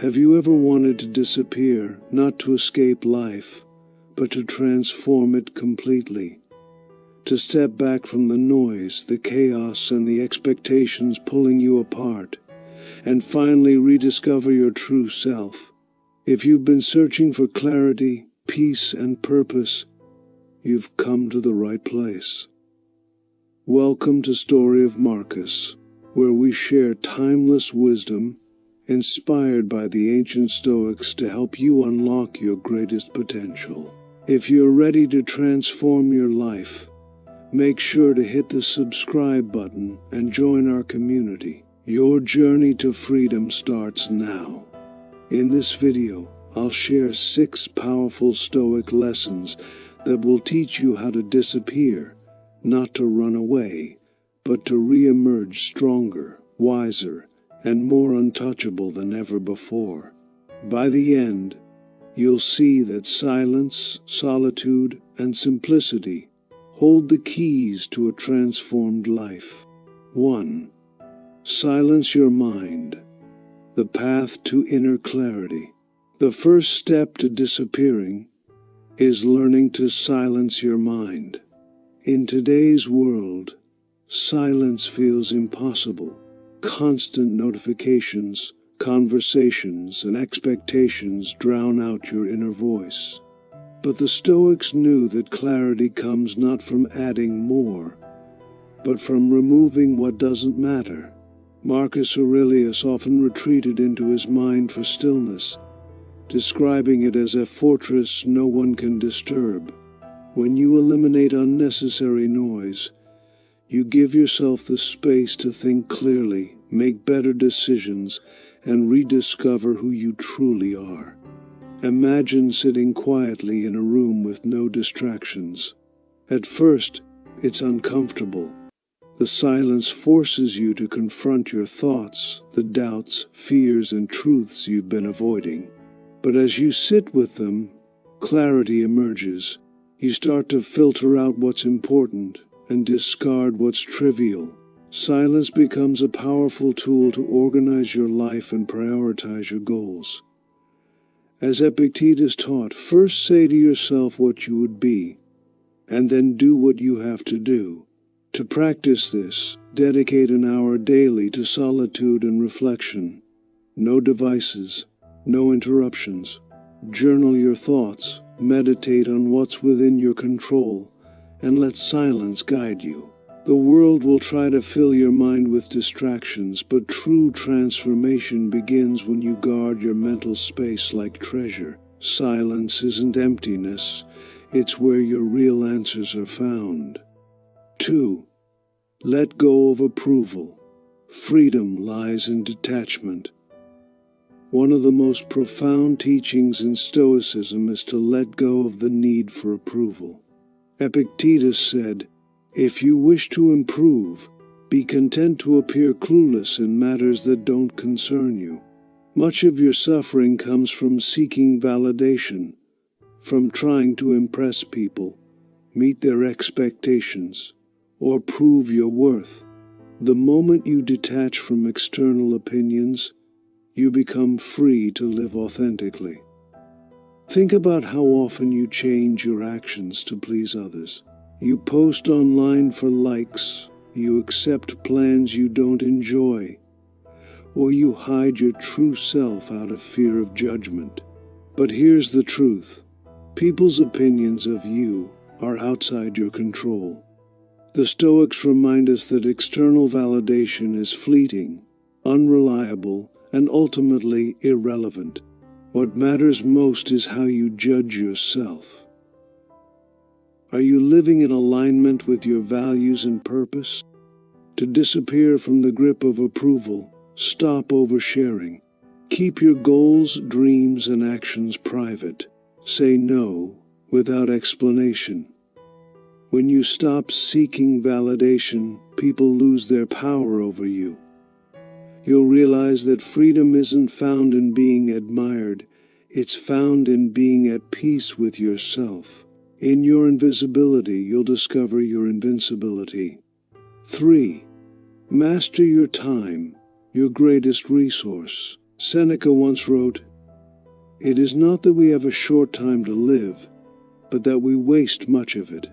Have you ever wanted to disappear, not to escape life, but to transform it completely? To step back from the noise, the chaos, and the expectations pulling you apart, and finally rediscover your true self? If you've been searching for clarity, peace, and purpose, you've come to the right place. Welcome to Story of Marcus, where we share timeless wisdom inspired by the ancient Stoics to help you unlock your greatest potential. If you're ready to transform your life, make sure to hit the subscribe button and join our community. Your journey to freedom starts now. In this video, I'll share 6 powerful Stoic lessons that will teach you how to disappear, not to run away, but to re-emerge stronger, wiser, and more untouchable than ever before. By the end, you'll see that silence, solitude, and simplicity hold the keys to a transformed life. 1. Silence your mind. The path to inner clarity. The first step to disappearing is learning to silence your mind. In today's world, silence feels impossible. Constant notifications, conversations, and expectations drown out your inner voice. But the Stoics knew that clarity comes not from adding more, but from removing what doesn't matter. Marcus Aurelius often retreated into his mind for stillness, describing it as a fortress no one can disturb. When you eliminate unnecessary noise, you give yourself the space to think clearly, make better decisions, and rediscover who you truly are. Imagine sitting quietly in a room with no distractions. At first, it's uncomfortable. The silence forces you to confront your thoughts, the doubts, fears, and truths you've been avoiding. But as you sit with them, clarity emerges. You start to filter out what's important and discard what's trivial. Silence becomes a powerful tool to organize your life and prioritize your goals. As Epictetus taught, first say to yourself what you would be, and then do what you have to do. To practice this, dedicate an hour daily to solitude and reflection. No devices, no interruptions. Journal your thoughts, meditate on what's within your control, and let silence guide you. The world will try to fill your mind with distractions, but true transformation begins when you guard your mental space like treasure. Silence isn't emptiness, it's where your real answers are found. 2. Let go of approval. Freedom lies in detachment. One of the most profound teachings in Stoicism is to let go of the need for approval. Epictetus said, "If you wish to improve, be content to appear clueless in matters that don't concern you." Much of your suffering comes from seeking validation, from trying to impress people, meet their expectations, or prove your worth. The moment you detach from external opinions, you become free to live authentically. Think about how often you change your actions to please others. You post online for likes, you accept plans you don't enjoy, or you hide your true self out of fear of judgment. But here's the truth. People's opinions of you are outside your control. The Stoics remind us that external validation is fleeting, unreliable, and ultimately irrelevant. What matters most is how you judge yourself. Are you living in alignment with your values and purpose? To disappear from the grip of approval, stop oversharing. Keep your goals, dreams, and actions private. Say no without explanation. When you stop seeking validation, people lose their power over you. You'll realize that freedom isn't found in being admired, it's found in being at peace with yourself. In your invisibility, you'll discover your invincibility. 3. Master your time, your greatest resource. Seneca once wrote, "It is not that we have a short time to live, but that we waste much of it."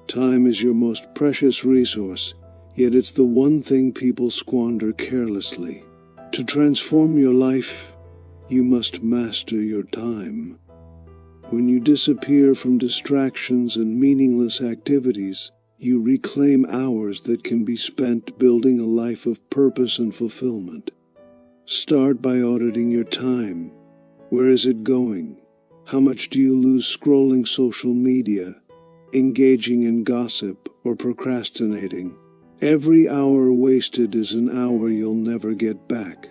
Time is your most precious resource, yet it's the one thing people squander carelessly. To transform your life, you must master your time. When you disappear from distractions and meaningless activities, you reclaim hours that can be spent building a life of purpose and fulfillment. Start by auditing your time. Where is it going? How much do you lose scrolling social media, engaging in gossip, or procrastinating? Every hour wasted is an hour you'll never get back.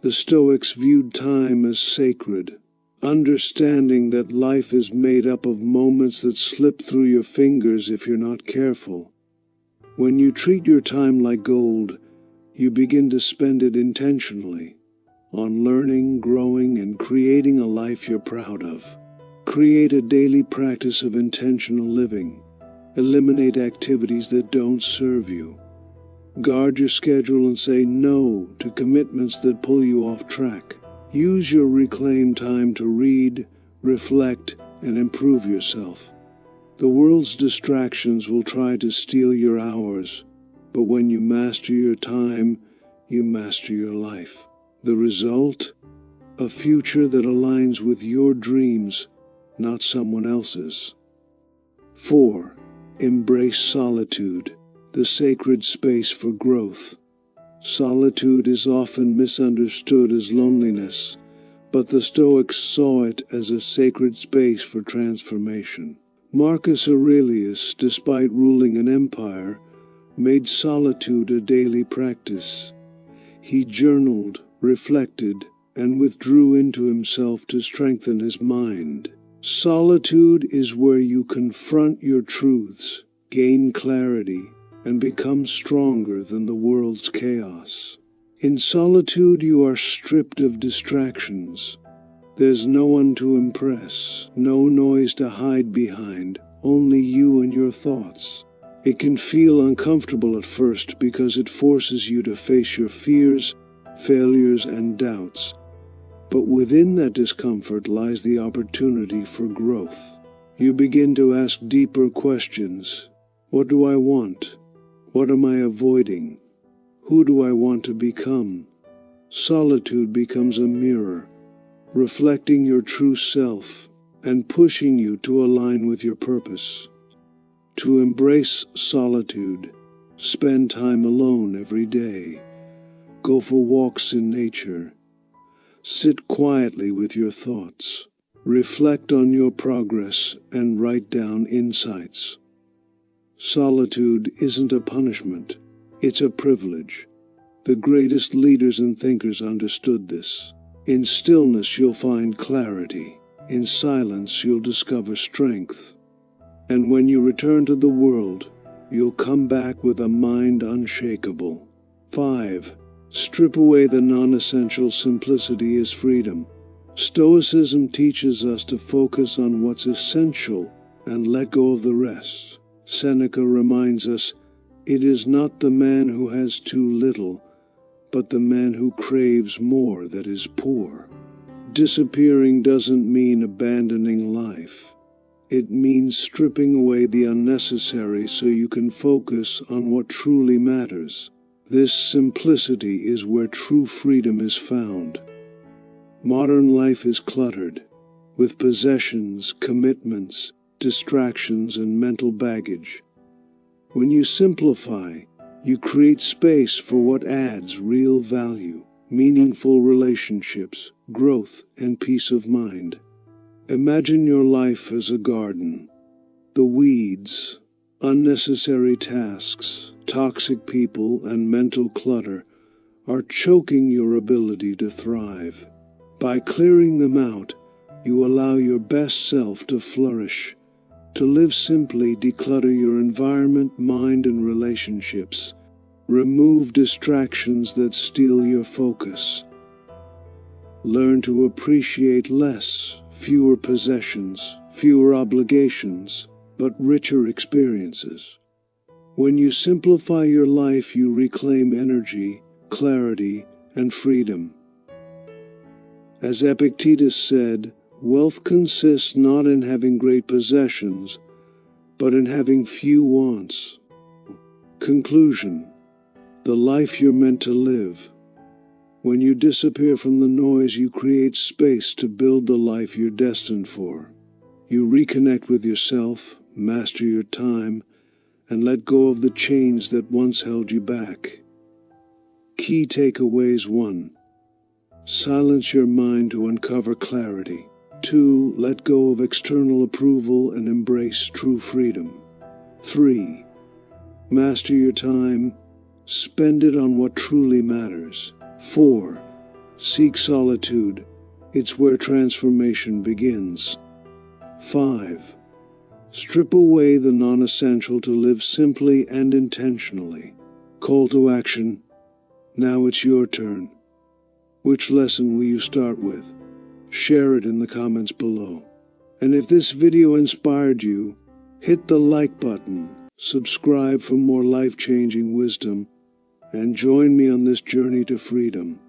The Stoics viewed time as sacred, understanding that life is made up of moments that slip through your fingers if you're not careful. When you treat your time like gold, you begin to spend it intentionally, on learning, growing, and creating a life you're proud of. Create a daily practice of intentional living. Eliminate activities that don't serve you. Guard your schedule and say no to commitments that pull you off track. Use your reclaimed time to read, reflect, and improve yourself. The world's distractions will try to steal your hours, but when you master your time, you master your life. The result? A future that aligns with your dreams, not someone else's. 4. Embrace solitude, the sacred space for growth. Solitude is often misunderstood as loneliness, but the Stoics saw it as a sacred space for transformation. Marcus Aurelius, despite ruling an empire, made solitude a daily practice. He journaled, reflected, and withdrew into himself to strengthen his mind. Solitude is where you confront your truths, gain clarity, and become stronger than the world's chaos. In solitude, you are stripped of distractions. There's no one to impress, no noise to hide behind, only you and your thoughts. It can feel uncomfortable at first because it forces you to face your fears, failures, and doubts. But within that discomfort lies the opportunity for growth. You begin to ask deeper questions. What do I want? What am I avoiding? Who do I want to become? Solitude becomes a mirror, reflecting your true self and pushing you to align with your purpose. To embrace solitude, spend time alone every day. Go for walks in nature. Sit quietly with your thoughts. Reflect on your progress and write down insights. Solitude isn't a punishment, it's a privilege. The greatest leaders and thinkers understood this. In stillness you'll find clarity. In silence you'll discover strength. And when you return to the world, you'll come back with a mind unshakable. 5. Strip away the non-essential. Simplicity is freedom. Stoicism teaches us to focus on what's essential and let go of the rest. Seneca reminds us, it is not the man who has too little, but the man who craves more that is poor. Disappearing doesn't mean abandoning life. It means stripping away the unnecessary so you can focus on what truly matters. This simplicity is where true freedom is found. Modern life is cluttered, with possessions, commitments, distractions, and mental baggage. When you simplify, you create space for what adds real value, meaningful relationships, growth, and peace of mind. Imagine your life as a garden. The weeds, unnecessary tasks, toxic people, and mental clutter are choking your ability to thrive. By clearing them out, you allow your best self to flourish. To live simply, declutter your environment, mind, and relationships. Remove distractions that steal your focus. Learn to appreciate less, fewer possessions, fewer obligations, but richer experiences. When you simplify your life, you reclaim energy, clarity, and freedom. As Epictetus said, wealth consists not in having great possessions, but in having few wants. Conclusion: the life you're meant to live. When you disappear from the noise, you create space to build the life you're destined for. You reconnect with yourself, master your time, and let go of the chains that once held you back. Key takeaways: 1. Silence your mind to uncover clarity. 2. Let go of external approval and embrace true freedom. 3. Master your time. Spend it on what truly matters. 4. Seek solitude. It's where transformation begins. 5. Strip away the non-essential to live simply and intentionally. Call to action. Now it's your turn. Which lesson will you start with? Share it in the comments below. And if this video inspired you, hit the like button, subscribe for more life-changing wisdom, and join me on this journey to freedom.